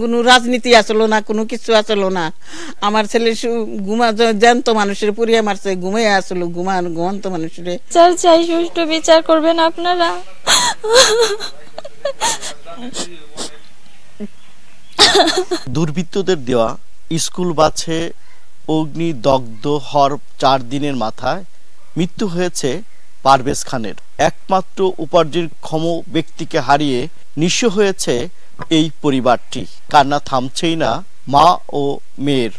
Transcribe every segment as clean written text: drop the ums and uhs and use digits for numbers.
কোনো রাজনীতি আসলো না, কোনো কিছু আসলো না। আমার ছেলে জ্যান্ত মানুষের পুড়িয়ে মারছে, ঘুমিয়ে আসলো ঘুমন্ত মানুষের। চাই সুষ্ঠু বিচার করবেন আপনারা। দুর্বৃত্তদের দেওয়া স্কুল বাসে অগ্নিদগ্ধ হওয়ার 4 দিনের মাথায় মৃত্যু হয়েছে পারভেজ খানের। একমাত্র উপার্জনক্ষম ব্যক্তিকে হারিয়ে নিঃস্ব হয়েছে এই পরিবারটি। কান্না থামছেই না মা ও মেয়ের।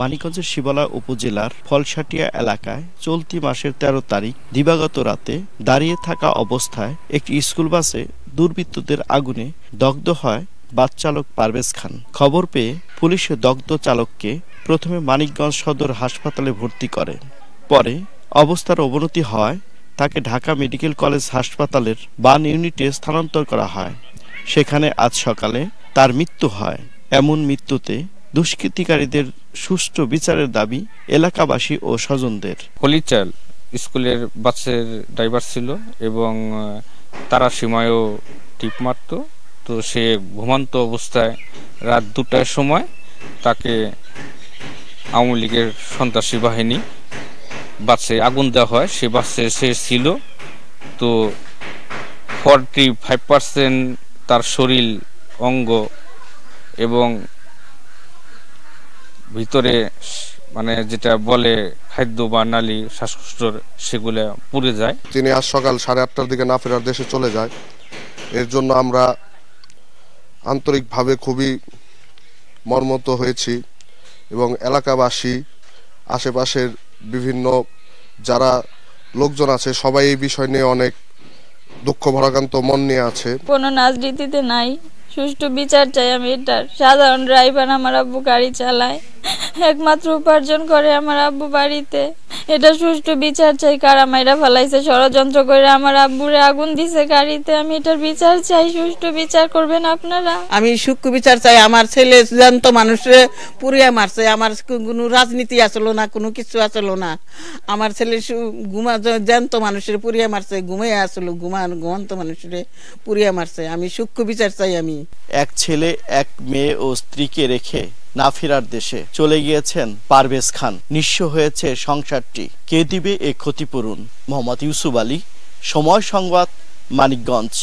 মানিকগঞ্জের শিবালয় উপজেলার ফলসাটিয়া এলাকায় চলতি মাসের 13 তারিখ দিবাগত রাতে দাঁড়িয়ে থাকা অবস্থায় একটি স্কুল বাসে দুর্বৃত্তদের আগুনে দগ্ধ হয় বাস চালক পারভেজ খান। খবর পেয়ে পুলিশ দগ্ধ চালককে প্রথমে মানিকগঞ্জ সদর হাসপাতালে ভর্তি করে। পরে অবস্থার অবনতি হওয়ায় তাকে ঢাকা মেডিকেল কলেজ হাসপাতালের বার্ন ইউনিটে স্থানান্তর করা হয়। সেখানে আজ সকালে তার মৃত্যু হয়। এমন মৃত্যুতে দুষ্কৃতিকারীদের সুষ্ঠু বিচারের দাবি এলাকাবাসী ও স্বজনদের। হলিচাল স্কুলের বাসের ড্রাইভার ছিল এবং তারা সীমায়ও টিপ মারত। তো সে ঘুমন্ত অবস্থায় রাত 2টার সময় তাকে আওয়ামী লীগের সন্ত্রাসী বাহিনী বাসে আগুন দেওয়া হয়। সে বাসে সে ছিল। তো 45% তার শরীর অঙ্গ এবং ভিতরে মানে যেটা বলে খাদ্য বা নালী শ্বাসকষ্টর সেগুলো পুড়ে যায়। তিনি আজ সকাল 8:30টার দিকে না ফেরার দেশে চলে যায়। এর জন্য আমরা আন্তরিকভাবে খুবই মর্মাহত হয়েছি এবং এলাকাবাসী আশেপাশের বিভিন্ন যারা লোকজন আছে সবাই এই বিষয় নিয়ে অনেক দুঃখ ভারাক্রান্ত মন নিয়ে আছে। কোনো রাজনীতিতে নাই, সুষ্ঠু বিচার চাই আমি এটার। সাধারণ ড্রাইভার আমার আব্বু গাড়ি চালায়, একমাত্র উপার্জন করে আমার আব্বু বাড়িতে। এটা সুষ্ঠু বিচার চাই। কারা মাইরা ফেলাইছে ষড়যন্ত্র করে আমার আব্বুরে আগুন দিছে গাড়িতে। আমি এটার বিচার চাই, সুষ্ঠু বিচার করবেন আপনারা। আমি সূক্ষ্ম বিচার চাই। আমার ছেলে জ্যান্ত মানুষের পুড়িয়ে মারছে, আমার কোনো রাজনীতি আসলো না, কোনো কিছু আসলো না। আমার ছেলে জ্যান্ত মানুষের পুড়িয়ে মারছে, ঘুমিয়ে আসলো ঘুমন্ত মানুষের পুড়িয়ে মারছে। আমি সূক্ষ্ম বিচার চাই। আমি এক ছেলে, এক মেয়ে ও স্ত্রীকে রেখে না ফেরার দেশে চলে গিয়েছেন পারভেজ খান। নিঃস্ব হয়েছে সংসারটি। কে দিবে এ ক্ষতিপূরণ? মোহাম্মদ ইউসুফ আলী, সময় সংবাদ, মানিকগঞ্জ।